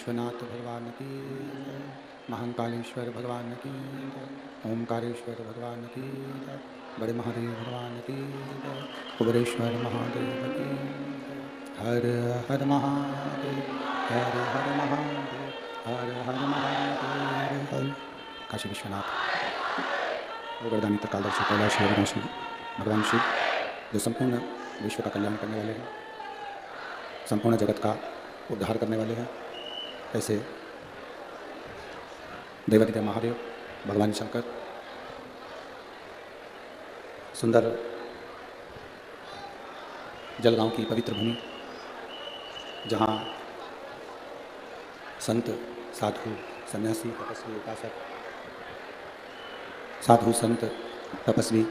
विश्वनाथ भगवान की जय। महाकालेश्वर भगवान की जय। ओमकारेश्वर भगवान की जय। बड़े महादेव भगवान की जय। कुबरेश्वर महादेव की जय। हर हर महादेव, हर हर महादेव, हर हर महादेव। हर काशी विश्वनाथ गोवर्धनी त्रिकालदर्शी कैलाश अविनाशी भगवान शिव, जो संपूर्ण विश्व का कल्याण करने वाले हैं, संपूर्ण जगत का उद्धार करने वाले हैं, ऐसे देवादिदेव महादेव भगवान शंकर सुंदर जलगांव की पवित्र भूमि, जहाँ संत साधु सन्यासी तपस्वी उपासक, साधु संत तपस्वी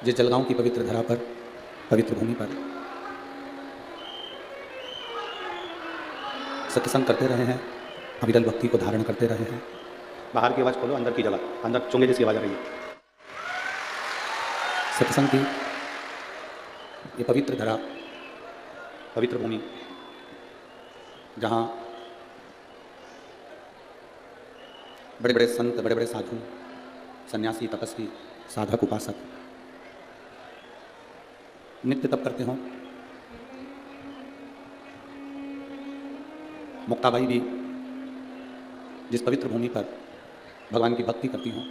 जिस जलगांव की पवित्र धरा पर, पवित्र भूमि पर सत्संग करते रहे हैं, अविरल भक्ति को धारण करते रहे हैं। बाहर की आवाज़ खोलो, अंदर की जगह, अंदर चोंगे जैसी आवाज़ आ रही है। सत्संग की ये पवित्र धरा, पवित्र भूमि, जहाँ बड़े बड़े संत, बड़े बड़े साधु सन्यासी तपस्वी साधक उपासक नित्य तप करते हों। मुक्ताबाई भी जिस पवित्र भूमि पर भगवान की भक्ति करती हों,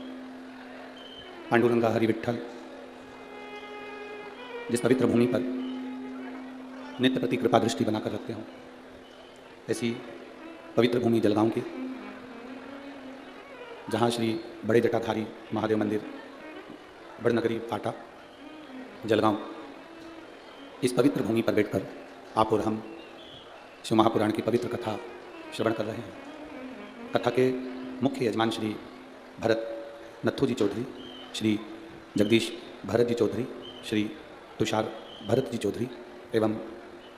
पांडुरंगा हरि विट्ठल जिस पवित्र भूमि पर नित्य प्रति कृपा दृष्टि बनाकर रखते हों, ऐसी पवित्र भूमि जलगांव की, जहाँ श्री बड़े जटाधारी महादेव मंदिर, बड़नगरी फाटा जलगांव, इस पवित्र भूमि पर बैठकर आप और हम शिव महापुराण की पवित्र कथा श्रवण कर रहे हैं। कथा के मुख्य यजमान श्री भरत नथु जी चौधरी, श्री जगदीश भरत जी चौधरी, श्री तुषार भरत जी चौधरी एवं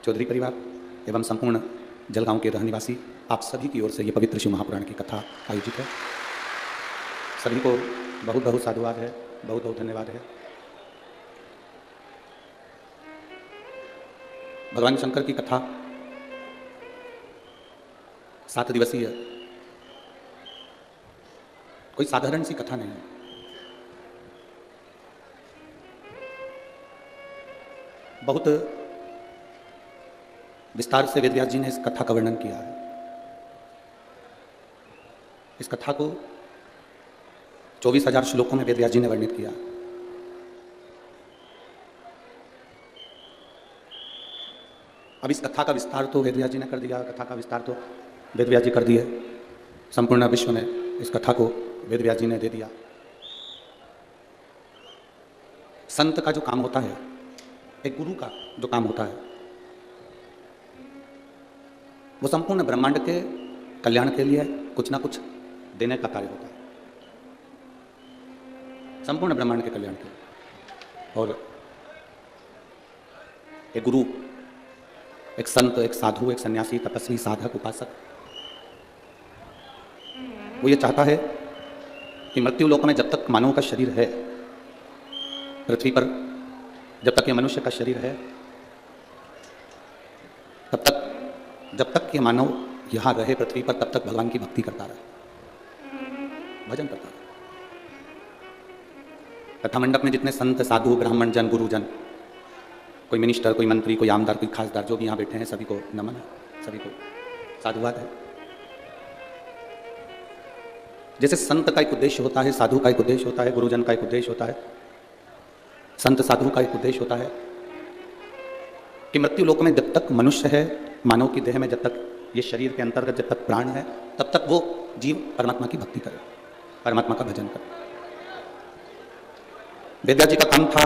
चौधरी परिवार एवं संपूर्ण जलगांव के रहनिवासी, आप सभी की ओर से ये पवित्र शिव महापुराण की कथा आयोजित है। सभी को बहुत बहुत साधुवाद है, बहुत बहुत धन्यवाद है। भगवान शंकर की कथा 7 दिवसीय कोई साधारण सी कथा नहीं है। बहुत विस्तार से वेदव्यास जी ने इस कथा का वर्णन किया है। इस कथा को 24,000 श्लोकों में वेदव्यास जी ने वर्णित किया। अब इस कथा का विस्तार तो वेदव्यास जी ने कर दिया, कथा का विस्तार तो वेदव्यास जी कर दिए, संपूर्ण विश्व में इस कथा को वेदव्यास जी ने दे दिया। संत का जो काम होता है, एक गुरु का जो काम होता है, वो संपूर्ण ब्रह्मांड के कल्याण के लिए कुछ ना कुछ देने का कार्य होता है, संपूर्ण ब्रह्मांड के कल्याण के लिए। और एक गुरु, एक संत, एक साधु, एक सन्यासी, तपस्वी, साधक, उपासक, वो ये चाहता है कि मृत्यु लोक में जब तक मानव का शरीर है, पृथ्वी पर जब तक ये मनुष्य का शरीर है, तब तक, जब तक ये मानव यहाँ रहे पृथ्वी पर, तब तक भगवान की भक्ति करता रहे, भजन करता रहे। कथा मंडप में जितने संत, साधु, ब्राह्मण जन, गुरुजन, कोई मिनिस्टर, कोई मंत्री, कोई आमदार, कोई खासदार, जो भी यहाँ बैठे हैं, सभी को नमन है, सभी को साधुवाद है। जैसे संत का एक उद्देश्य होता है, साधु का एक उद्देश्य होता है, गुरुजन का एक उद्देश्य होता है, संत साधु का एक उद्देश्य होता है कि मृत्यु लोक में जब तक मनुष्य है, मानव की देह में जब तक ये शरीर के अंतर्गत जब तक प्राण है, तब तक वो जीव परमात्मा की भक्ति करे, परमात्मा का भजन करे। वेदव्यास जी का काम था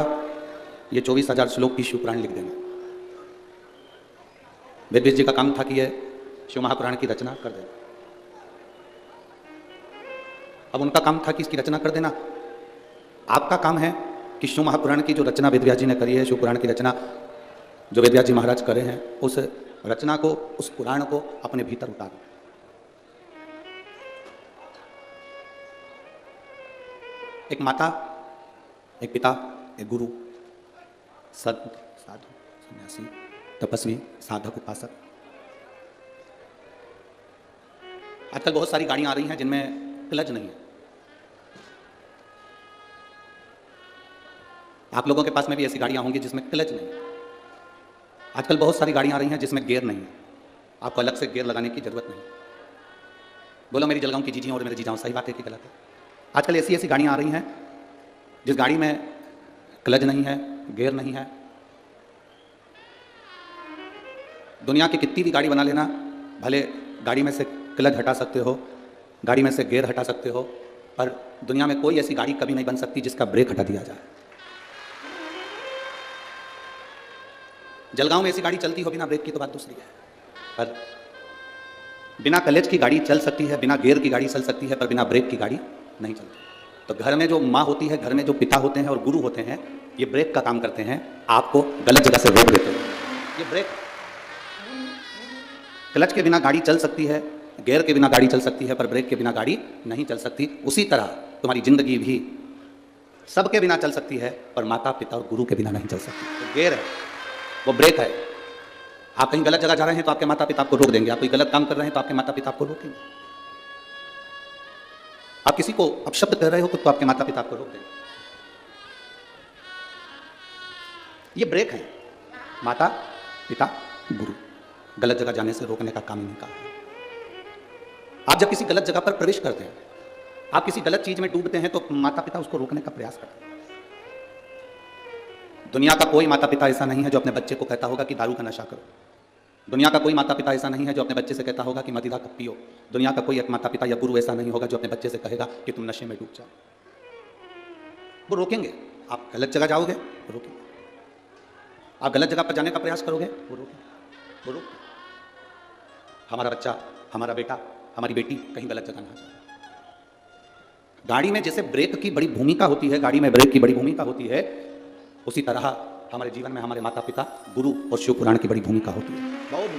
ये 24,000 श्लोक की शिवपुराण लिख देना। वेदव्यास जी का काम था कि ये शिव महापुराण की रचना कर देना। अब उनका काम था कि इसकी रचना कर देना। आपका काम है कि शिव महापुराण की जो रचना वेदव्यास जी ने करी है, शिवपुराण की रचना जो वेदव्यास जी महाराज करे हैं, उस रचना को, उस पुराण को अपने भीतर उतारो। एक माता, एक पिता, एक गुरु, संत, साधु, सन्यासी, तपस्वी, साधक, उपासक। आजकल बहुत सारी गाड़ियां आ रही हैं जिनमें क्लच नहीं है। आप लोगों के पास में भी ऐसी गाड़ियां होंगी जिसमें क्लच नहीं है। आजकल बहुत सारी गाड़ियां आ रही हैं जिसमें गियर नहीं है। आपको अलग से गियर लगाने की जरूरत नहीं। बोलो मेरी जलगांव की जीजियों और मेरे जीजाओं, सही बात है कि गलत है? आजकल ऐसी ऐसी गाड़ियां आ रही हैं जिस गाड़ी में क्लच नहीं है, गियर नहीं है। दुनिया की कितनी भी गाड़ी बना लेना, भले गाड़ी में से क्लच हटा सकते हो, गाड़ी में से गियर हटा सकते हो, पर दुनिया में कोई ऐसी गाड़ी कभी नहीं बन सकती जिसका ब्रेक हटा दिया जाए। जलगांव में ऐसी गाड़ी चलती हो बिना ब्रेक की तो बात दूसरी है, पर बिना क्लच की गाड़ी चल सकती है, बिना गियर की गाड़ी चल सकती है, पर बिना ब्रेक की गाड़ी नहीं चलती। तो घर में जो माँ होती है, घर में जो पिता होते हैं और गुरु होते हैं, ये ब्रेक का काम करते हैं, आपको गलत जगह से रोक देते हैं। ये ब्रेक, क्लच के बिना गाड़ी चल सकती है, गियर के बिना गाड़ी चल सकती है, पर ब्रेक के बिना गाड़ी नहीं चल सकती। उसी तरह तुम्हारी जिंदगी भी सबके बिना चल सकती है, पर माता पिता और गुरु के बिना नहीं चल सकती। तो गियर है, वो ब्रेक है। आप कहीं गलत जगह जा रहे हैं तो आपके माता पिता आपको रोक देंगे। आप कोई गलत काम कर रहे हैं तो आपके माता पिता आपको रोकेंगे। आप किसी को अपशब्द कह रहे हो तो आपके माता पिता आपको रोक देंगे। ये ब्रेक है। माता पिता गुरु गलत जगह जाने से रोकने का काम ही नहीं करते। आप जब किसी गलत जगह पर प्रवेश करते हैं, आप किसी गलत चीज में डूबते हैं, तो माता पिता उसको रोकने का प्रयास करते हैं। दुनिया का कोई माता पिता ऐसा नहीं है जो अपने बच्चे को कहता होगा कि दारू का नशा करो। दुनिया का कोई माता पिता ऐसा नहीं है जो अपने बच्चे से कहता होगा कि मदिरा कब पियो। दुनिया का कोई एक माता पिता या गुरु ऐसा नहीं होगा जो अपने बच्चे से कहेगा कि तुम नशे में डूब जाओ। वो रोकेंगे। आप गलत जगह जाओगे, वो रोकेंगे। आप गलत जगह पर जाने का प्रयास करोगे, वो रोकेंगे। वो रोकेंगे। हमारा बच्चा, हमारा बेटा, हमारी बेटी कहीं गलत जगह ना जाए। गाड़ी में जैसे ब्रेक की बड़ी भूमिका होती है, गाड़ी में ब्रेक की बड़ी भूमिका होती है, उसी तरह हमारे जीवन में हमारे माता पिता, गुरु और शिव पुराण की बड़ी भूमिका होती है। बहुत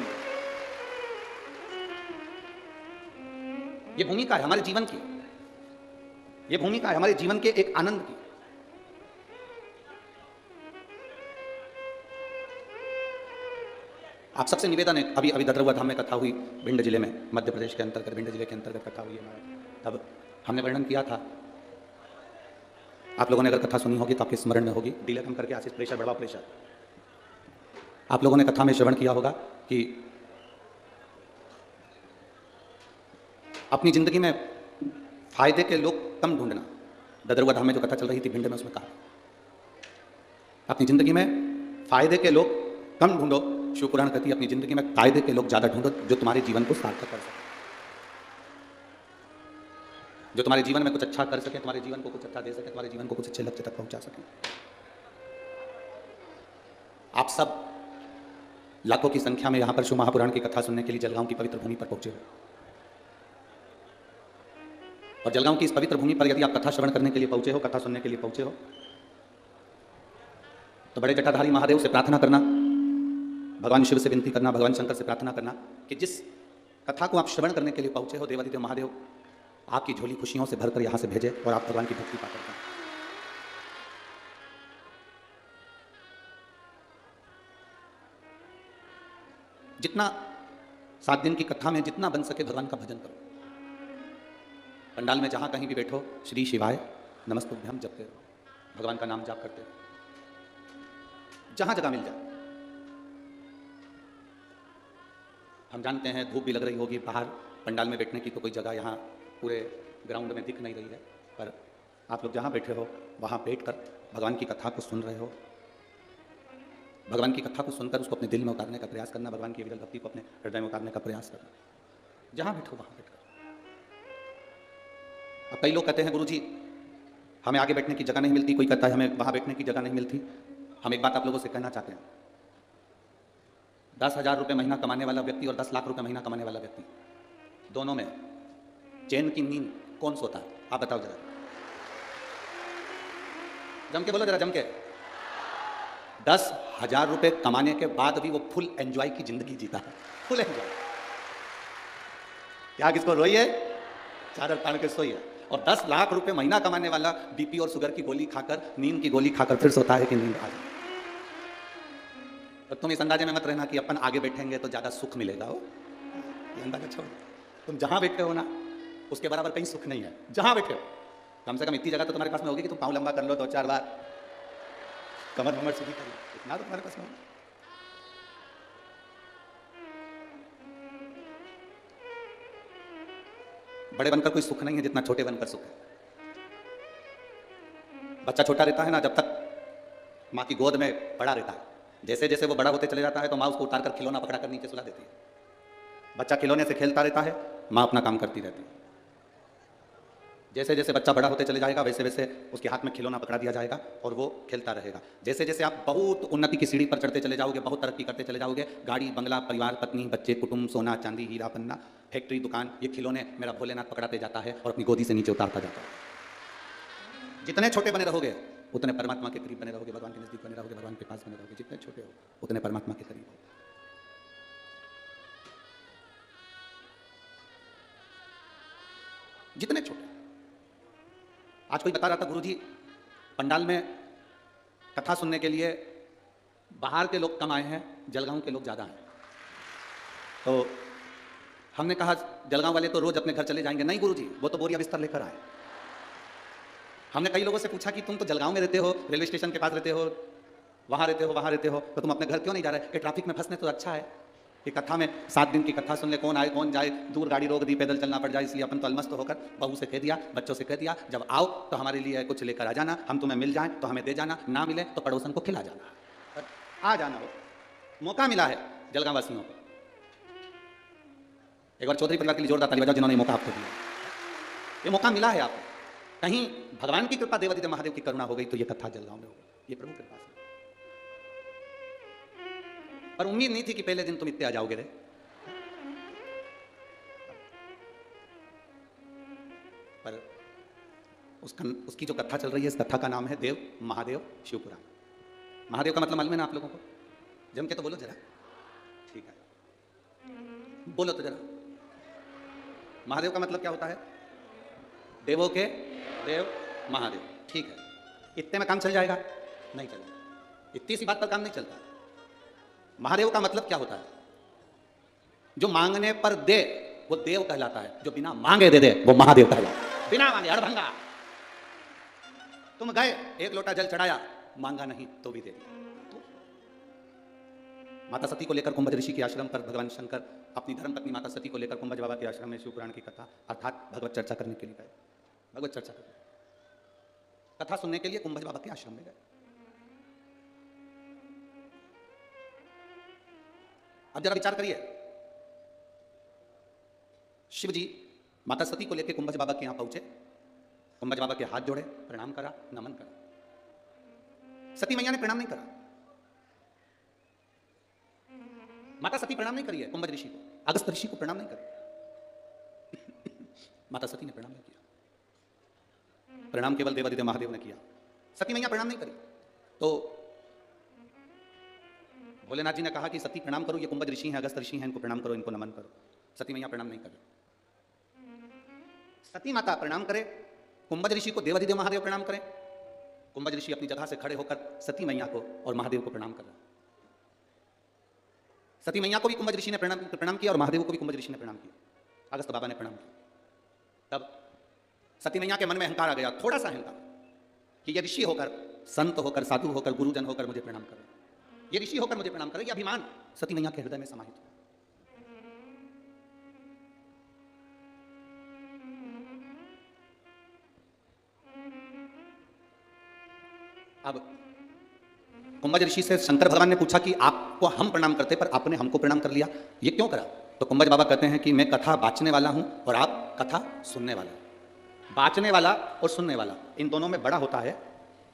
ये भूमिका है हमारे जीवन की। ये भूमिका है हमारे जीवन के एक आनंद की। आप सबसे निवेदन है, अभी ददरुआ धाम में कथा हुई, भिंड जिले में, मध्य प्रदेश के अंतर्गत, भिंड जिले के अंतर्गत कथा हुई है। तब हमने वर्णन किया था, आप लोगों ने अगर कथा सुनी होगी तो आपके स्मरण में होगी। डीले कम करके आशीष प्रेशर बढ़वा प्रेशर। आप लोगों ने कथा में श्रवण किया होगा कि अपनी जिंदगी में फायदे के लोग कम ढूंढना। ददरुआ धाम में जो कथा चल रही थी भिंड में, उसमें कहा अपनी जिंदगी में फायदे के लोग कम ढूंढो। शिव पुराण कहती है अपनी जिंदगी में फायदे के लोग ज्यादा ढूंढो जो तुम्हारे जीवन को सार्थक कर सके, जो तुम्हारे जीवन में कुछ अच्छा कर सके, तुम्हारे जीवन को कुछ अच्छा दे सके, तुम्हारे जीवन को कुछ अच्छे लक्ष्य तक पहुंचा सके। आप सब लाखों की संख्या में यहां पर शिव महापुराण की कथा सुनने के लिए जलगांव की पवित्र भूमि पर पहुंचे हो। और जलगांव की इस पवित्र भूमि पर यदि आप कथा श्रवण करने के लिए पहुंचे हो, कथा सुनने के लिए पहुंचे हो, तो बड़े जटाधारी महादेव से प्रार्थना करना, भगवान शिव से विनती करना, भगवान शंकर से प्रार्थना करना कि जिस कथा को आप श्रवण करने के लिए पहुंचे हो, देवादिदेव महादेव आपकी झोली खुशियों से भरकर यहां से भेजे और आप भगवान की भक्ति पाकर करें। जितना 7 दिन की कथा में जितना बन सके भगवान का भजन करो। पंडाल में जहां कहीं भी बैठो, श्री शिवाय नमस्तुभ्यम जपते रहो, भगवान का नाम जाप करते रहो, जहां जगह मिल जाए। हम जानते हैं धूप भी लग रही होगी, बाहर पंडाल में बैठने की तो कोई जगह यहाँ पूरे ग्राउंड में दिख नहीं रही है, पर आप लोग जहाँ बैठे हो वहाँ बैठकर भगवान की कथा को सुन रहे हो। भगवान की कथा को सुनकर उसको अपने दिल में उतारने का प्रयास करना, भगवान की विरल भक्ति को अपने हृदय में उतारने का प्रयास करना, जहाँ बैठो वहाँ बैठकर। अब कई लोग कहते हैं गुरुजी हमें आगे बैठने की जगह नहीं मिलती, कोई कहता है हमें वहाँ बैठने की जगह नहीं मिलती। हम एक बात आप लोगों से कहना चाहते हैं, 10,000 रुपये महीना कमाने वाला व्यक्ति और 10 लाख रुपये महीना कमाने वाला व्यक्ति, दोनों में चैन की नींद कौन सोता है? आप बताओ जरा, जम के बोलो जरा, जम के। 10,000 रुपये कमाने के बाद भी वो फुल एंजॉय की जिंदगी जीता है, फुल एंजॉय। क्या किसको रोई है? चादर तान के सोई है। और 10 लाख रुपये महीना कमाने वाला बीपी और शुगर की गोली खाकर, नींद की गोली खाकर फिर सोता है कि नींद आ जाए। तो तुम इस अंदाजे में मत रहना कि अपन आगे बैठेंगे तो ज़्यादा सुख मिलेगा। हो ये अंदाजा छोड़। तुम जहाँ बैठे हो ना उसके बराबर कहीं सुख नहीं है। जहाँ बैठे हो कम से कम इतनी जगह तो तुम्हारे पास में होगी कि तुम पाँव लंबा कर लो 2-4 बार, कमर वमर सीधी कर लो, इतना तो तुम्हारे पास में होगा। बड़े बनकर कोई सुख नहीं है जितना छोटे बनकर सुख है। बच्चा छोटा रहता है ना, जब तक माँ की गोद में बड़ा रहता है, जैसे जैसे वो बड़ा होते चले जाता है तो माँ उसको उतार कर खिलौना पकड़ा कर नीचे सुला देती है। बच्चा खिलौने से खेलता रहता है, माँ अपना काम करती रहती है। जैसे जैसे बच्चा बड़ा होते चले जाएगा वैसे वैसे उसके हाथ में खिलौना पकड़ा दिया जाएगा और वो खेलता रहेगा। जैसे जैसे आप बहुत उन्नति की सीढ़ी पर चढ़ते चले जाओगे, बहुत तरक्की करते चले जाओगे, गाड़ी बंगला परिवार पत्नी बच्चे कुटुंब सोना चांदी हीरा पन्ना फैक्ट्री दुकान, ये खिलौने मेरा भोलेनाथ पकड़ाते जाता है और अपनी गोदी से नीचे उतारता जाता है। जितने छोटे बने रहोगे उतने परमात्मा के करीब बने रहोगे, भगवान के नजदीक बने रहोगे, भगवान के पास बने रहोगे। जितने छोटे हो उतने परमात्मा के करीब हो। जितने छोटे। आज कोई बता रहा था, गुरुजी पंडाल में कथा सुनने के लिए बाहर के लोग कम आए हैं, जलगांव के लोग ज़्यादा हैं। तो हमने कहा जलगांव वाले तो रोज अपने घर चले जाएंगे। नहीं गुरुजी, वो तो बोरिया बिस्तर लेकर आए। हमने कई लोगों से पूछा कि तुम तो जलगांव में रहते हो, रेलवे स्टेशन के पास रहते हो, वहाँ रहते हो, वहाँ रहते हो, तो तुम अपने घर क्यों नहीं जा रहे? कि ट्रैफिक में फंसने तो अच्छा है कि कथा में 7 दिन की कथा सुन ले, कौन आए कौन जाए, दूर गाड़ी रोक दी, पैदल चलना पड़ जाए, इसलिए अपन तो अलमस्त होकर बहू से कह दिया, बच्चों से कह दिया, जब आओ तो हमारे लिए कुछ लेकर आ जाना, हम तुम्हें मिल जाएं तो हमें दे जाना, ना मिले तो पड़ोसन को खिला जाना, आ जाना। हो मौका मिला है जलगांव वासियों को। एक बार चौधरी परिवार के लिए जोरदार ताली बजाओ जिन्होंने मौका आपको दिया। ये मौका मिला है आपको। कहीं भगवान की कृपा, देवादिदेव महादेव की करुणा हो गई तो ये कथा जलगांव में हो गई। ये प्रभु कृपा से। पर उम्मीद नहीं थी कि पहले दिन तुम इतने आ जाओगे रे। पर उसकी जो कथा चल रही है, इस कथा का नाम है देव महादेव शिवपुराण। महादेव का मतलब मालूम है ना आप लोगों को? जम के तो बोलो जरा। ठीक है, बोलो तो जरा। महादेव का मतलब क्या होता है? देवों के देव महादेव। ठीक है, इतने में काम चल जाएगा? नहीं चलेगा। इतनी सी बात पर काम नहीं चलता। महादेव का मतलब क्या होता है? जो मांगने पर दे वो देव कहलाता है, जो बिना मांगे दे दे वो महादेव कहलाता है। बिना मांगे अड़भंगा। तुम गए, 1 लोटा जल चढ़ाया, मांगा नहीं तो भी दे दिया। माता सती को लेकर कुंभज ऋषि के आश्रम पर भगवान शंकर अपनी धर्मपत्नी माता सती को लेकर कुंभज बाबा के आश्रम में शिवपुराण की कथा अर्थात भगवत चर्चा करने के लिए गए। भगवत चर्चा करने, कथा सुनने के लिए कुंभज बाबा के आश्रम में गए। अब जरा विचार करिए, शिव जी माता सती को लेकर कुंभज बाबा के यहां पहुंचे, कुंभज बाबा के हाथ जोड़े, प्रणाम करा, नमन करा। सती मैया ने प्रणाम नहीं करा। माता सती प्रणाम नहीं करी है कुंभज ऋषि को, अगस्त ऋषि को प्रणाम नहीं करी। माता सती ने प्रणाम नहीं किया, प्रणाम केवल देवादिदेव महादेव ने किया। सती मैया प्रणाम नहीं करी। तो भोलेनाथ जी ने कहा कि सती प्रणाम करो, ये कुंभज ऋषि हैं, अगस्त ऋषि हैं, इनको प्रणाम करो, इनको नमन करो। सती मैया प्रणाम नहीं करे। सती माता प्रणाम करे, कुंभज ऋषि को देवादिदेव महादेव प्रणाम करें। कुंभज ऋषि अपनी जगह से खड़े होकर सती मैया को और महादेव को प्रणाम कर रहे। सती मैया को भी कुंभज ऋषि ने प्रणाम किया और महादेव को भी कुंभज ऋषि ने प्रणाम किया, अगस्त बाबा ने प्रणाम किया। तब सती मैया के मन में अहंकार आ गया, थोड़ा सा अहंकार, कि ये ऋषि होकर, संत होकर, साधु होकर, गुरुजन होकर मुझे प्रणाम कर रहे, ये ऋषि होकर मुझे प्रणाम कर रहे। ये अभिमान सती मैया के हृदय में समाहित हुआ। अब कुंभज ऋषि से शंकर भगवान ने पूछा कि आपको हम प्रणाम करते पर आपने हमको प्रणाम कर लिया, ये क्यों करा? तो कुंभज बाबा कहते हैं कि मैं कथा बांचने वाला हूं और आप कथा सुनने वाला। बांचने वाला और सुनने वाला, इन दोनों में बड़ा होता है।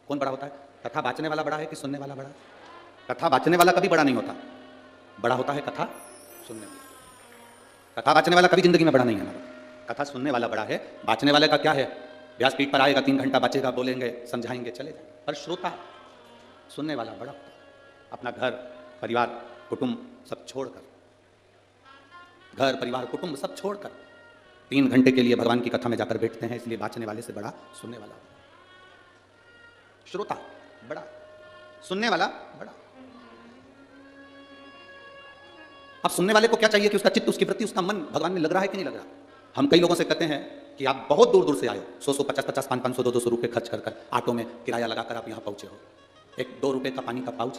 कौन बड़ा होता है? कथा बांचने वाला बड़ा है कि सुनने वाला बड़ा? कथा बांचने वाला कभी बड़ा नहीं होता, बड़ा होता है कथा सुनने वाला। कथा बांचने वाला कभी जिंदगी में बड़ा नहीं है, कथा सुनने वाला बड़ा है। बांचने वाले का क्या है? व्यासपीठ पर आएगा, 3 घंटा बांचेगा, बोलेंगे, समझाएंगे, चले जाएंगे। पर श्रोता, सुनने वाला बड़ा होता है। अपना घर परिवार कुटुंब सब छोड़कर, घर परिवार कुटुंब सब छोड़कर 3 घंटे के लिए भगवान की कथा में जाकर बैठते हैं। इसलिए बांचने वाले से बड़ा सुनने वाला। श्रोता बड़ा, सुनने वाला बड़ा। अब सुनने वाले को क्या चाहिए कि उसका चित्त, उसकी वृत्ति, उसका मन भगवान में लग रहा है कि नहीं लग रहा। हम कई लोगों से कहते हैं कि आप बहुत दूर दूर से आए हो, 100 50 50 500 200 रुपये खर्च कर ऑटो में किराया लगाकर आप यहाँ पहुँचे हो। एक 2 रुपये का पानी का पाउच,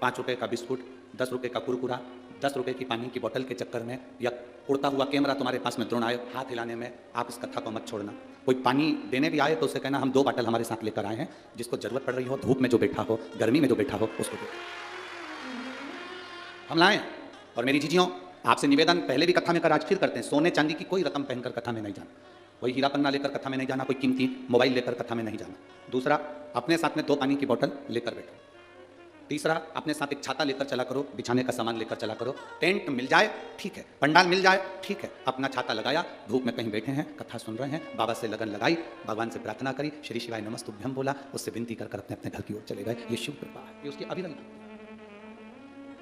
5 रुपये का बिस्कुट, 10 रुपये का कुरकुरा, 10 रुपये की पानी की बोतल के चक्कर में, या उड़ता हुआ कैमरा तुम्हारे पास में द्रोण आए हाथ हिलाने में, आप इस कथा को मत छोड़ना। कोई पानी देने भी आए तो उसे कहना हम 2 बाटल हमारे साथ लेकर आए हैं, जिसको जरूरत पड़ रही हो, धूप में जो बैठा हो, गर्मी में जो बैठा हो, उसको दो। हम लाएं। और मेरी जीजियों, आपसे निवेदन पहले भी कथा में कर, आज फिर करते हैं, सोने चांदी की कोई रकम पहनकर कथा में नहीं जाना, कोई हीरा पन्ना लेकर कथा में नहीं जाना, कोई कीमती मोबाइल लेकर कथा में नहीं जाना। दूसरा, अपने साथ में 2 पानी की बोतल लेकर बैठो। तीसरा, अपने साथ एक छाता लेकर चला करो, बिछाने का सामान लेकर चला करो। टेंट मिल जाए ठीक है, पंडाल मिल जाए ठीक है, अपना छाता लगाया, धूप में कहीं बैठे हैं, कथा सुन रहे हैं, बाबा से लगन लगाई, भगवान से प्रार्थना करी, श्री शिवाय नमस्तुभ्यम बोला, उससे विनती कर अपने अपने घर की ओर चले गए। ये शिव कृपा है, ये उसकी अभिनव।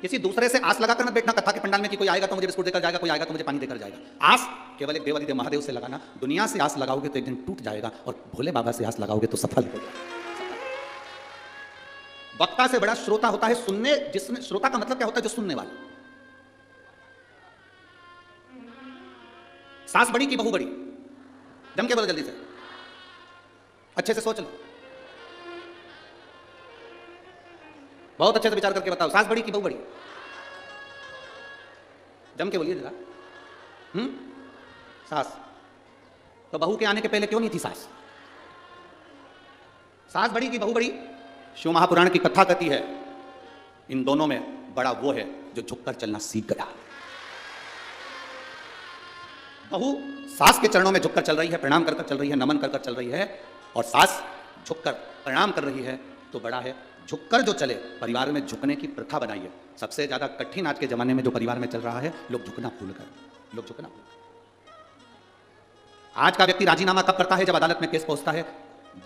किसी दूसरे से आस लगाकर मत बैठना कथा के पंडाल में कि कोई आएगा तो मुझे बिस्कुट देकर जाएगा, कोई आएगा तो मुझे पानी देकर जाएगा। आस केवल एक देवादिदेव महादेव से लगाना। दुनिया से आस लगाओगे तो एक दिन टूट जाएगा, और भोले बाबा से आस लगाओगे तो सफल हो जाएगा। वक्ता से बड़ा श्रोता होता है, सुनने जिसमें, श्रोता का मतलब क्या होता है, जो सुनने वाला। सास बड़ी की बहू बड़ी, जम के बोलो जल्दी से, अच्छे से सोच लो, बहुत अच्छे से विचार करके बताओ, सास बड़ी की बहू बड़ी, जम के बोलिए जरा। सास तो बहू के आने के पहले क्यों नहीं थी सास? सास बड़ी की बहू बड़ी, शिव महापुराण की कथा कहती है इन दोनों में बड़ा वो है जो झुककर चलना सीख गया। बहू सास के चरणों में झुककर चल रही है, प्रणाम कर चल रही है, नमन कर चल रही है, और सास झुककर प्रणाम कर रही है, तो बड़ा है झुककर जो चले। परिवार में झुकने की प्रथा बनाई है। सबसे ज्यादा कठिन आज के जमाने में जो परिवार में चल रहा है, लोग झुकना भूल गए, लोग झुकना भूल गए। आज का व्यक्ति राजीनामा कब करता है? जब अदालत में केस पहुंचता है।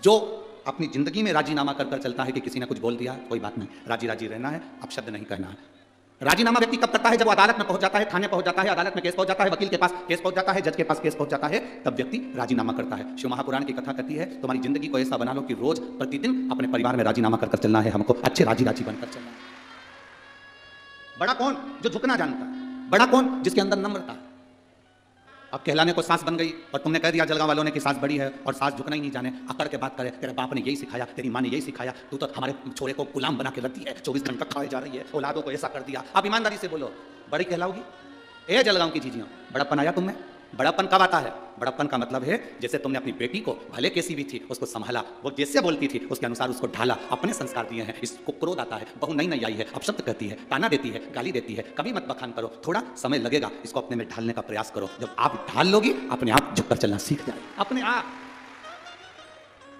जो अपनी जिंदगी में राजीनामा कर चलता है कि किसी ने कुछ बोल दिया, कोई बात नहीं, राजी राजी रहना है, अब शब्द नहीं कहना है। राजीनामा व्यक्ति कब करता है? जब वो अदालत में पहुंच जाता है, थाने पहुंच जाता है, अदालत में केस पहुंच जाता है, वकील के पास केस पहुंच जाता है, जज के पास केस पहुंच जाता है, तब व्यक्ति राजीनामा करता है। शिव महापुराण की कथा कहती है तुम्हारी जिंदगी को ऐसा बना लो कि रोज प्रतिदिन अपने परिवार में राजीनामा कर चलना है, हमको अच्छे राजी राजी बनकर चलना है। बड़ा कौन? जो झुकना जानता है। बड़ा कौन? जिसके अंदर नम्रता है। अब कहलाने को सास बन गई और तुमने कह दिया जलगांव वालों ने कि सास बड़ी है, और सास झुकना ही नहीं जाने, अकड़ के बात करे, तेरे बाप ने यही सिखाया, तेरी माँ ने यही सिखाया, तू तो हमारे छोरे को गुलाम बना के रख दी है, 24 घंटा खाए जा रही है, औलादों को ऐसा कर दिया। अब ईमानदारी से बोलो, बड़ी कहलाओगी? ए जलगांव की चीजियों, बड़प्पन आया तुम्हें? बड़प्पन कब आता है? बड़प्पन का मतलब है जैसे तुमने अपनी बेटी को, भले कैसी भी थी, उसको संभाला, वो जैसे बोलती थी उसके अनुसार उसको ढाला, अपने संस्कार दिए हैं। इसको क्रोध आता है, बहू नई नई आई है, अपशब्द कहती है, ताना देती है, गाली देती है, कभी मत बखान करो, थोड़ा समय लगेगा, इसको अपने में ढालने का प्रयास करो। जब आप ढाल लोगी, अपने आप झुककर चलना सीख जाए, अपने आप।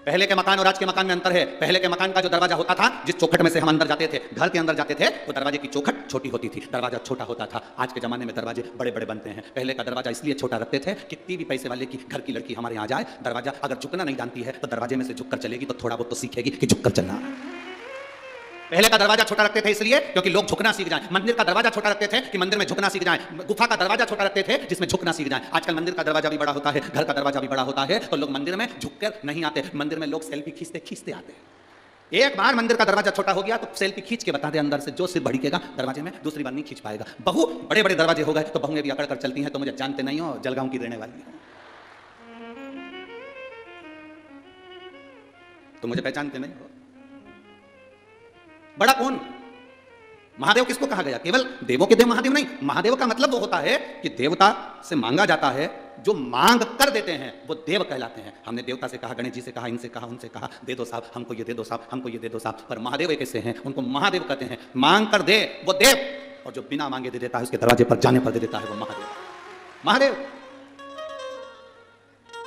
पहले के मकान और आज के मकान में अंतर है। पहले के मकान का जो दरवाजा होता था, जिस चौखट में से हम अंदर जाते थे, घर के अंदर जाते थे, वो दरवाजे की चौखट छोटी होती थी, दरवाजा छोटा होता था। आज के जमाने में दरवाजे बड़े बड़े बनते हैं। पहले का दरवाजा इसलिए छोटा रखते थे, कितनी भी पैसे वाले की घर की लड़की हमारे यहाँ जाए, दरवाजा अगर झुकना नहीं जानती है तो दरवाजे में से झुककर चलेगी, तो थोड़ा बहुत तो सीखेगी कि झुककर चलना। पहले का दरवाजा छोटा रखते थे इसलिए क्योंकि लोग झुकना सीख जाएं। मंदिर का दरवाजा छोटा रखते थे कि मंदिर में झुकना सीख जाएं। गुफा का दरवाजा छोटा रखते थे जिसमें झुकना सीख जाएं। आजकल मंदिर का दरवाजा भी बड़ा होता है, घर का दरवाजा भी बड़ा होता है, तो लोग मंदिर में झुककर नहीं आते, मंदिर में लोग सेल्फी खींचते खींचते आते हैं। एक बार मंदिर का दरवाजा छोटा हो गया तो सेल्फी खींच के बता दे अंदर से, जो सिर भड़केगा दरवाजे में, दूसरी बार नहीं खींच पाएगा। बहू बड़े बड़े दरवाजे हो गए तो बहुएं भी अकड़ कर चलती हैं, तो मुझे जानते नहीं हो, जलगांव की रहने वाली हो, तो मुझे पहचानते नहीं हो। बड़ा कौन? महादेव किसको कहा गया? केवल देवों के देव महादेव नहीं। महादेव का मतलब वो होता है कि देवता से मांगा जाता है, जो मांग कर देते हैं वो देव कहलाते हैं। हमने देवता से कहा, गणेश जी से कहा, इनसे कहा, उनसे कहा, दे दो साहब, हमको ये दे दो साहब, हमको ये दे दो साहब, पर महादेव एक ऐसे हैं, उनको महादेव कहते हैं। मांग कर दे वो देव, और जो बिना मांगे दे देता है, उसके दरवाजे पर जाने पर दे देता है, वो महादेव। महादेव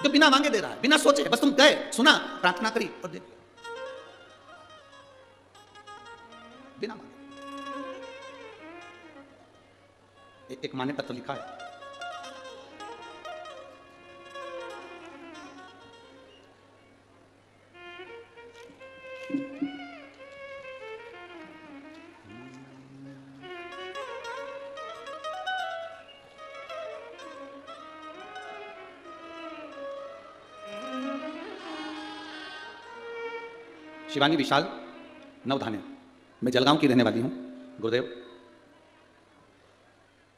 जो बिना मांगे दे रहा है, बिना सोचे, बस तुम गए, सुना, प्रार्थना करी और दे, बिना मांगे। एक मान्य तत्व लिखा है, शिवानी विशाल नवधान्य, मैं जलगांव की रहने वाली हूं। गुरुदेव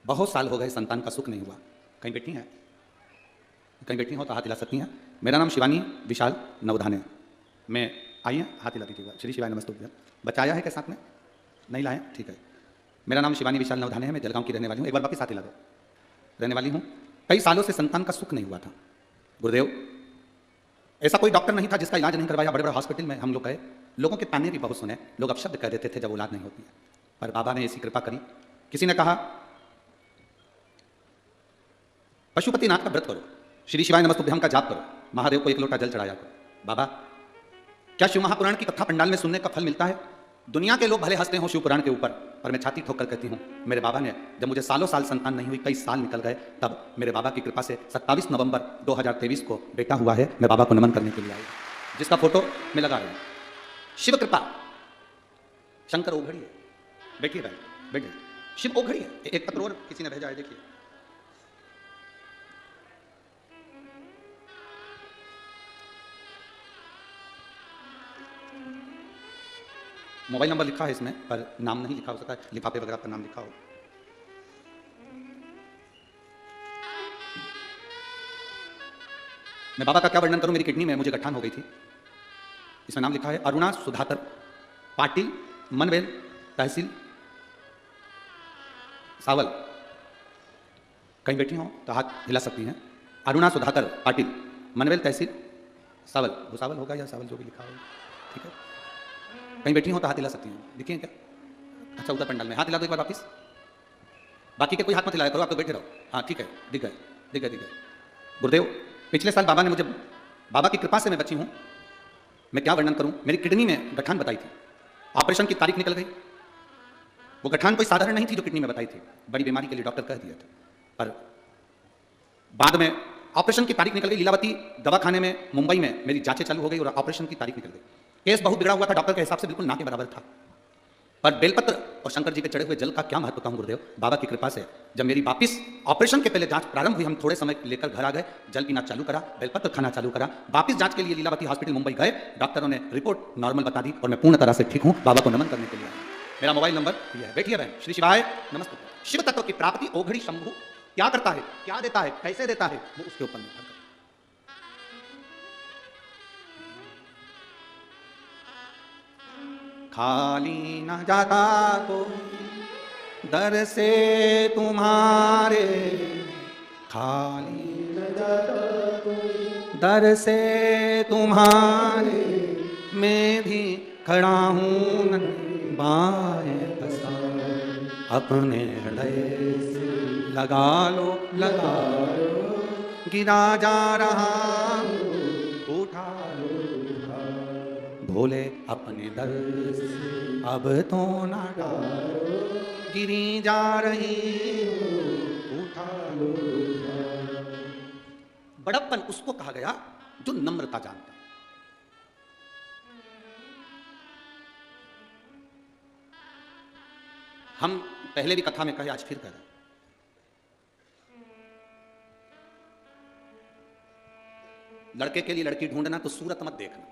बहुत साल हो गए संतान का सुख नहीं हुआ। कहीं बैठी हैं? कहीं बैठी हो तो हाथ हिला सकती हैं। मेरा नाम शिवानी विशाल नवधाने। मैं आइए, हाथ हिला दीजिएगा। श्री शिवाय नमस्तुभ्यम। बच्चा आया है क्या साथ में? नहीं लाए? ठीक है। मेरा नाम शिवानी विशाल नवधाने है। मैं जलगांव की रहने वाली हूँ। एक बार वापस हाथ हिला दो। रहने वाली हूँ। कई सालों से संतान का सुख नहीं हुआ था। गुरुदेव, ऐसा कोई डॉक्टर नहीं था जिसका इलाज नहीं करवाया। बड़े बड़े हॉस्पिटल में हम लोग गए, लोगों के ताने भी बहुत सुने। लोग अपशब्द कह देते थे जब औलाद नहीं होती है, पर बाबा ने ऐसी कृपा करी। किसी ने कहा पशुपतिनाथ का व्रत करो, श्री शिवाय नमस्तुभ्यम का जाप करो, महादेव को एक लोटा जल चढ़ाया करो। बाबा, क्या शिव महापुराण की कथा पंडाल में सुनने का फल मिलता है? दुनिया के लोग भले हंसते हो शिव पुराण के ऊपर, पर मैं छाती ठोक कर कहती हूँ, मेरे बाबा ने, जब मुझे सालों साल संतान नहीं हुई, कई साल निकल गए, तब मेरे बाबा की कृपा से 27 नवंबर 2023 को बेटा हुआ है। मैं बाबा को नमन करने के लिए आई, जिसका फोटो मैं लगा रहा हूँ। शिव कृपा। शंकर ओघड़ी है। बैठिए भाई, बैठिए। शिव ओघड़ी है। एक पत्र और किसी ने भेजा है, देखिए। मोबाइल नंबर लिखा है इसमें, पर नाम नहीं लिखा हो सकता है, लिफाफे वगैरह पर नाम लिखा हो। मैं बाबा का क्या वर्णन करूं? मेरी किडनी में मुझे गठान हो गई थी। इसमें नाम लिखा है अरुणा सुधाकर पाटिल, मनवेल, तहसील सावल। कहीं बैठी हो तो हाथ हिला सकती हैं। अरुणा सुधाकर पाटिल, मनवेल, तहसील सावल। भूसावल होगा या सावल, जो भी लिखा हो, ठीक है। कहीं बैठी हो तो हाथ हिला सकती हैं। दिखिए क्या? अच्छा, उधर पंडाल में हाथ हिला दो एक बार वापिस। बाकी के कोई हाथ मत हिलाया करो, आप तो बैठे रहो। हाँ ठीक है, दिख गए, दिख गए, दिख गए। गुरुदेव, पिछले साल बाबा ने मुझे, बाबा की कृपा से मैं बची हूँ। मैं क्या वर्णन करूँ? मेरी किडनी में गठान बताई थी, ऑपरेशन की तारीख निकल गई। वो गठान कोई साधारण नहीं थी जो किडनी में बताई थी, बड़ी बीमारी के लिए डॉक्टर कह दिया था। पर बाद में ऑपरेशन की तारीख निकल गई। लीलावती दवाखाने में मुंबई में मेरी जांचें चालू हो गई और ऑपरेशन की तारीख निकल गई। केस बहुत बिगड़ा हुआ था, डॉक्टर के हिसाब से बिल्कुल ना के बराबर था। पर बेलपत्र और शंकर जी के चढ़े हुए जल का क्या महत्व कहूं गुरुदेव। बाबा की कृपा से जब मेरी वापिस ऑपरेशन के पहले जांच प्रारंभ हुई, हम थोड़े समय लेकर घर आ गए, जल पीना चालू करा, बेलपत्र खाना चालू करा। वापिस जांच के लिए लीलावती हॉस्पिटल मुंबई गए, डॉक्टरों ने रिपोर्ट नॉर्मल बता दी और मैं पूर्ण तरह से ठीक हूं। बाबा को नमन करने के लिए आया। मेरा मोबाइल नंबर यह है। बैठिए बहन। श्री शिवाय नमस्ते। शिव तत्व की प्राप्ति ओघड़ी शंभु क्या करता है, क्या देता है, कैसे देता है, वो उसके ऊपर निर्भर करता है। खाली न जाता को दर से तुम्हारे, खाली न जाता को दर से तुम्हारे, मैं भी खड़ा हूँ बाएं बसा, अपने हृदय से लगा लो, लगा लो, गिरा जा रहा उठा लो, भोले अपने दर से अब तो ना डालो, गिरी जा रही उठा लो। बड़प्पन उसको कहा गया जो नम्रता जानता है। हम पहले भी कथा में कहे, आज फिर कह रहे, लड़के के लिए लड़की ढूंढना तो सूरत मत देखना,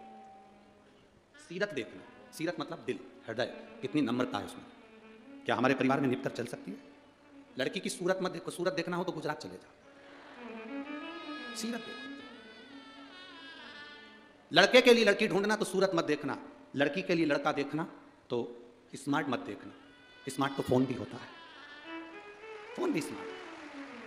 सीरत देखना। सीरत मतलब दिल, हृदय, कितनी नम्रता है उसमें। क्या हमारे परिवार में निपकर चल सकती है? लड़की की सूरत मत देखो, सूरत देखना हो तो गुजरात चले जाओ, सीरत देखो। लड़के के लिए लड़की ढूंढना तो सूरत मत देखना, लड़की के लिए लड़का देखना तो स्मार्ट मत देखना। स्मार्ट तो फोन भी होता है, फोन भी स्मार्ट।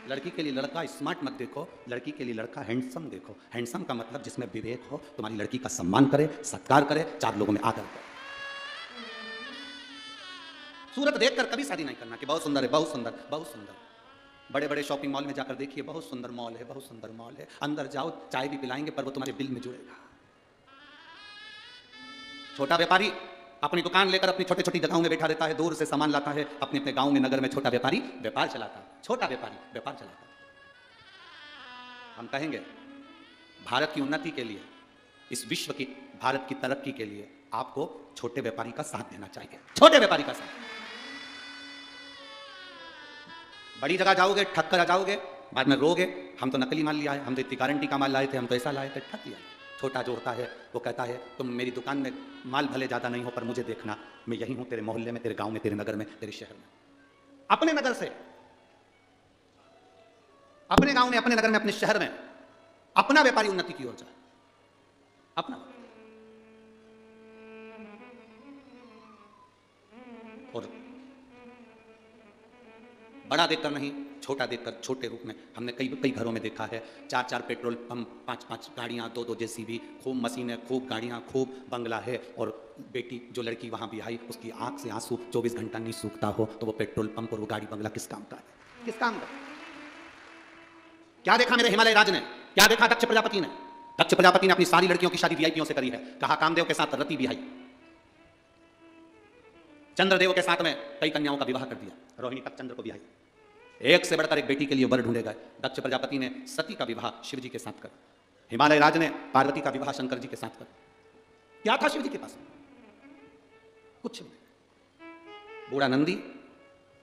लड़की के लिए लड़का स्मार्ट मत देखो, लड़की के लिए लड़का हैंडसम देखो। हैंडसम का मतलब जिसमें विवेक हो, तुम्हारी लड़की का सम्मान करे, सत्कार करे, चार लोगों में आदर करे। सूरत देखकर कभी शादी नहीं करना कि बहुत सुंदर है, बहुत सुंदर, बहुत सुंदर। बड़े बड़े शॉपिंग मॉल में जाकर देखिए, बहुत सुंदर मॉल है, बहुत सुंदर मॉल है, अंदर जाओ चाय भी पिलाएंगे पर वो तुम्हारे बिल में जुड़ेगा। छोटा व्यापारी अपनी दुकान लेकर अपनी छोटी छोटी जगहों में बैठा रहता है, दूर से सामान लाता है, अपने अपने गांव में, नगर में छोटा व्यापारी व्यापार चलाता है, छोटा व्यापारी व्यापार चलाता है। हम कहेंगे भारत की उन्नति के लिए, इस विश्व की, भारत की तरक्की के लिए आपको छोटे व्यापारी का साथ देना चाहिए, छोटे व्यापारी का साथ। बड़ी जगह जाओगे ठग कर आ जाओगे, बाद में रोगे, हम तो नकली माल लिया है, हम तो इतनी गारंटी का माल लाए थे, हम तो ऐसा लाए थे, ठग लिया। छोटा जो होता है वो कहता है तुम मेरी दुकान में माल भले ज़्यादा नहीं हो पर मुझे देखना, मैं यही हूँ तेरे मोहल्ले में, तेरे गांव में, तेरे नगर में, तेरे शहर में। अपने नगर से अपने गांव में, अपने नगर में, अपने शहर में अपना व्यापारी उन्नति की ओर जाए, अपना। और बड़ा देखकर नहीं, छोटा देखकर छोटे रूप में हमने कई घरों में देखा है, 4-4 पेट्रोल पंप, 5-5 गाड़ियां, 2-2 जेसीबी, खूब मशीनें, खूब गाड़ियां, खूब बंगला है, और बेटी जो लड़की वहां भी आई उसकी आंख से आंसू 24 घंटा नहीं सूखता हो, तो वो पेट्रोल पंप और वो गाड़ी बंगला किस काम का है? किस काम का? क्या देखा मेरे हिमालय राज ने, क्या देखा दक्ष प्रजापति ने? दक्ष प्रजापति ने अपनी सारी लड़कियों की शादी वीआईपीओं से करी है। कहा कामदेव के साथ रति बिहाई, चंद्रदेव के साथ में कई कन्याओं का विवाह कर दिया, रोहिणी तक चंद्र को बिहाई। एक से बढ़कर एक बेटी के लिए वर ढूंढे गए। दक्ष प्रजापति ने सती का विवाह शिव जी के साथ कर, हिमालय राज ने पार्वती का विवाह शंकर जी के साथ कर। क्या था शिव जी के पास? कुछ नहीं। बूढ़ा नंदी,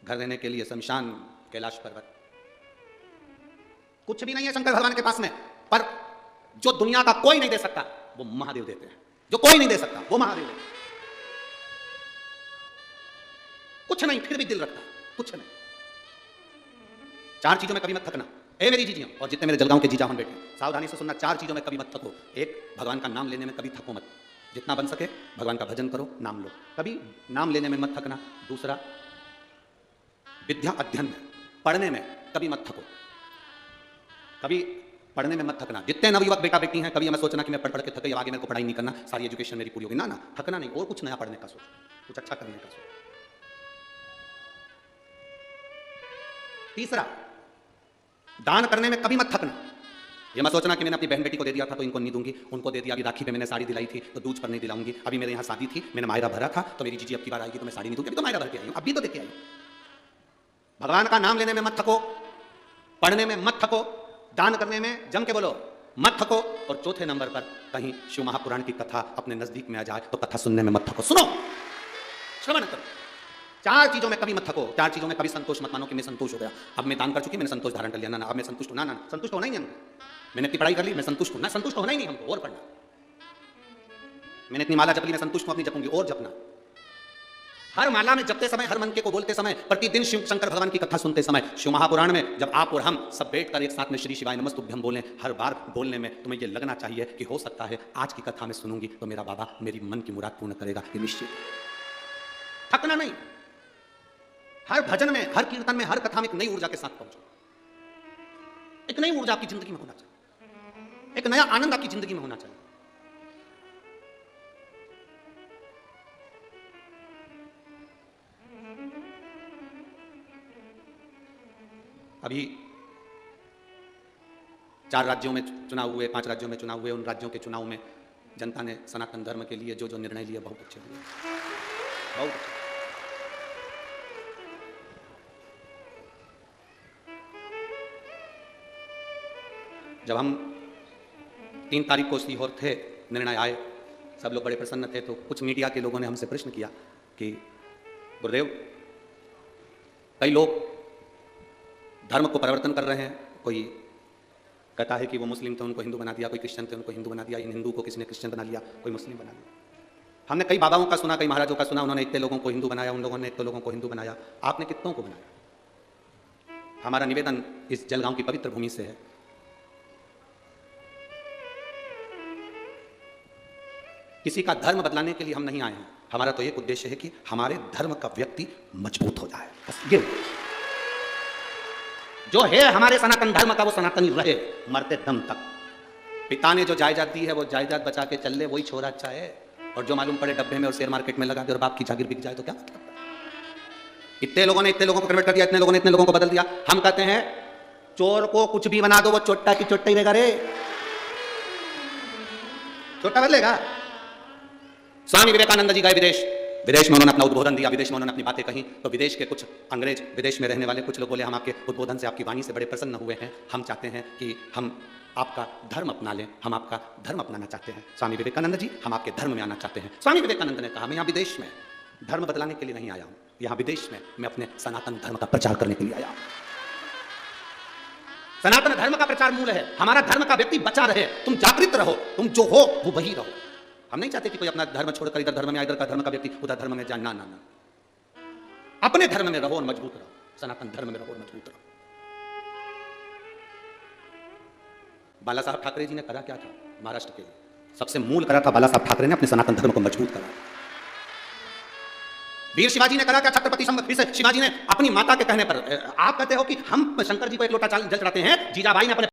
घर देने के लिए शमशान, कैलाश पर्वत, कुछ भी नहीं है शंकर भगवान के पास में। पर जो दुनिया का कोई नहीं दे सकता वो महादेव देते हैं, जो कोई नहीं दे सकता वो महादेव देते हैं। कुछ नहीं, फिर भी दिल रखता, कुछ नहीं। 4 चीजों में कभी मत थकना, ए मेरी जीजियां और जितने मेरे जलगांव के जीजा हन बैठे, सावधानी से सुनना। 4 चीजों में कभी मत थको। एक, भगवान का नाम लेने में कभी थको मत, जितना बन सके भगवान का भजन करो, नाम लो, कभी नाम लेने में मत थकना। दूसरा, विद्या अध्ययन में, पढ़ने में कभी मत थको, कभी पढ़ने में मत थकना। जितने नवयुवक बेटा बेटी हैं, कभी हमें सोचना कि मैं पढ़ के थक गई, आगे मेरे को पढ़ाई नहीं करना, सारी एजुकेशन मेरी पूरी होगी, ना, थकना नहीं, और कुछ नया पढ़ने का सोच, कुछ अच्छा करने का सोच। तीसरा, दान करने में कभी मत थकना। ये मत सोचना कि मैंने अपनी बहन बेटी को दे दिया था तो इनको नहीं दूंगी, उनको दे दिया, अभी राखी पे मैंने साड़ी दिलाई थी तो दूज पर नहीं दिलाऊंगी, अभी मेरे यहाँ शादी थी मैंने मायरा भरा था तो मेरी जीजी अब की बार आएगी तो मैं साड़ी नहीं दूंगी, अभी तो मायरा भर के आई हूं, अभी तो देके आई हूं। भगवान का नाम लेने में मत थको, पढ़ने में मत थको, दान करने में जम के बोलो मत थको, और चौथे नंबर पर कहीं शिव महापुराण की कथा अपने नजदीक में आ जाए तो कथा सुनने में मत थको, सुनो, श्रवण करो। 4 चीजों में कभी मत थको, 4 चीजों में कभी संतोष मत मानो कि मैं संतोष हो गया, अब मैं दान कर चुकी, मैंने संतोष धारण कर लिया, ना अब मैं संतुष्ट हूं, ना संतुष्ट होना ही नहीं हमको, मैंने इतनी पढ़ाई कर ली मैं संतुष्ट हूं, ना संतुष्ट होना ही नहीं हमको, और पढ़ना। मैंने इतनी माला जप ली मैं संतुष्ट हूं, अपनी जपूंगी, और जपना। हर माला में जपते समय, हर मन के को बोलते समय, प्रतिदिन शिव शंकर भगवान की कथा सुनते समय, शिव महापुराण में जब आप और हम सब बैठकर एक साथ में श्री शिवाय नमस्तुभ्यं बोलें, हर बार बोलने में तुम्हें यह लगना चाहिए कि हो सकता है आज की कथा में सुनूंगी तो मेरा बाबा मेरी मन की मुराद पूर्ण करेगा, ये निश्चित। थकना नहीं, हर भजन में, हर कीर्तन में, हर कथा में एक नई ऊर्जा के साथ पहुंचो, एक नई ऊर्जा आपकी जिंदगी में होना चाहिए, एक नया आनंद आपकी जिंदगी में होना चाहिए। अभी 4 राज्यों में चुनाव हुए, 5 राज्यों में चुनाव हुए, उन राज्यों के चुनाव में जनता ने सनातन धर्म के लिए जो जो निर्णय लिए बहुत अच्छे लिए, बहुत अच्छे। जब हम 3 तारीख को सीहोर थे, निर्णय आए, सब लोग बड़े प्रसन्न थे, तो कुछ मीडिया के लोगों ने हमसे प्रश्न किया कि गुरुदेव, कई लोग धर्म को परिवर्तन कर रहे हैं, कोई कहता है कि वो मुस्लिम थे उनको हिंदू बना दिया, कोई क्रिश्चियन थे उनको हिंदू बना दिया, इन हिंदू को किसी ने क्रिश्चियन बना लिया, कोई मुस्लिम बना लिया। हमने कई बाबाओं का सुना, कई महाराजों का सुना, उन्होंने इतने लोगों को हिंदू बनाया, उन लोगों ने इतने लोगों को हिंदू बनाया, आपने कितनों को बनाया? हमारा निवेदन इस जलगांव की पवित्र भूमि से है, किसी का धर्म बदलाने के लिए हम नहीं आए हैं, हमारा तो एक उद्देश्य है कि हमारे धर्म का व्यक्ति मजबूत हो जाए, बस ये जो है हमारे सनातन धर्म का, वो सनातनी रहे मरते दम तक। पिता ने जो जायदाद दी है वो जायदाद बचा के चल ले, वही छोरा अच्छा है, और जो मालूम पड़े डब्बे में और शेयर मार्केट में लगा दे और बाप की जागीर बिक जाए तो क्या मतलब? इतने लोगों ने इतने लोगों को कन्वर्ट कर दिया, इतने लोगों ने इतने लोगों को बदल दिया। हम कहते हैं चोर को कुछ भी बना दो वो चोट्टा की चोट्टा ही रहेगा रे, चोट्टा बदलेगा। स्वामी विवेकानंद जी गए विदेश, विदेश में उन्होंने अपना उद्बोधन दिया, विदेश में उन्होंने अपनी बातें कही, तो विदेश के कुछ अंग्रेज, विदेश में रहने वाले कुछ लोग बोले हम आपके उद्बोधन से, आपकी वाणी से बड़े प्रसन्न हुए हैं, हम चाहते हैं कि हम आपका धर्म अपना लें, हम आपका धर्म अपनाना चाहते हैं। स्वामी विवेकानंद जी, हम आपके धर्म में आना चाहते हैं। स्वामी विवेकानंद ने कहा मैं यहाँ विदेश में धर्म बदलाने के लिए नहीं आया हूँ, यहाँ विदेश में मैं अपने सनातन धर्म का प्रचार करने के लिए आया हूँ। सनातन धर्म का प्रचार मूल है, हमारा धर्म का व्यक्ति बचा रहे, तुम जागृत रहो, तुम जो हो वो वही रहो। हम नहीं चाहते कि कोई अपना धर्म छोड़कर इधर धर्म में, इधर का धर्म का व्यक्ति उधर धर्म में जाए, ना ना ना, अपने धर्म में रहो और मजबूत रहो, सनातन धर्म में रहो और मजबूत रहो। बाला साहब ठाकरे जी ने करा क्या था महाराष्ट्र के लिए? सबसे मूल करा था बाला साहब ठाकरे ने अपने सनातन धर्म को मजबूत करा। वीर शिवाजी ने करा क्या? छत्रपति शिवाजी ने अपनी माता के कहने पर, आप कहते हो कि हम शंकर जी को एक लोटा जल चढ़ाते हैं, जीजाबाई ने अपने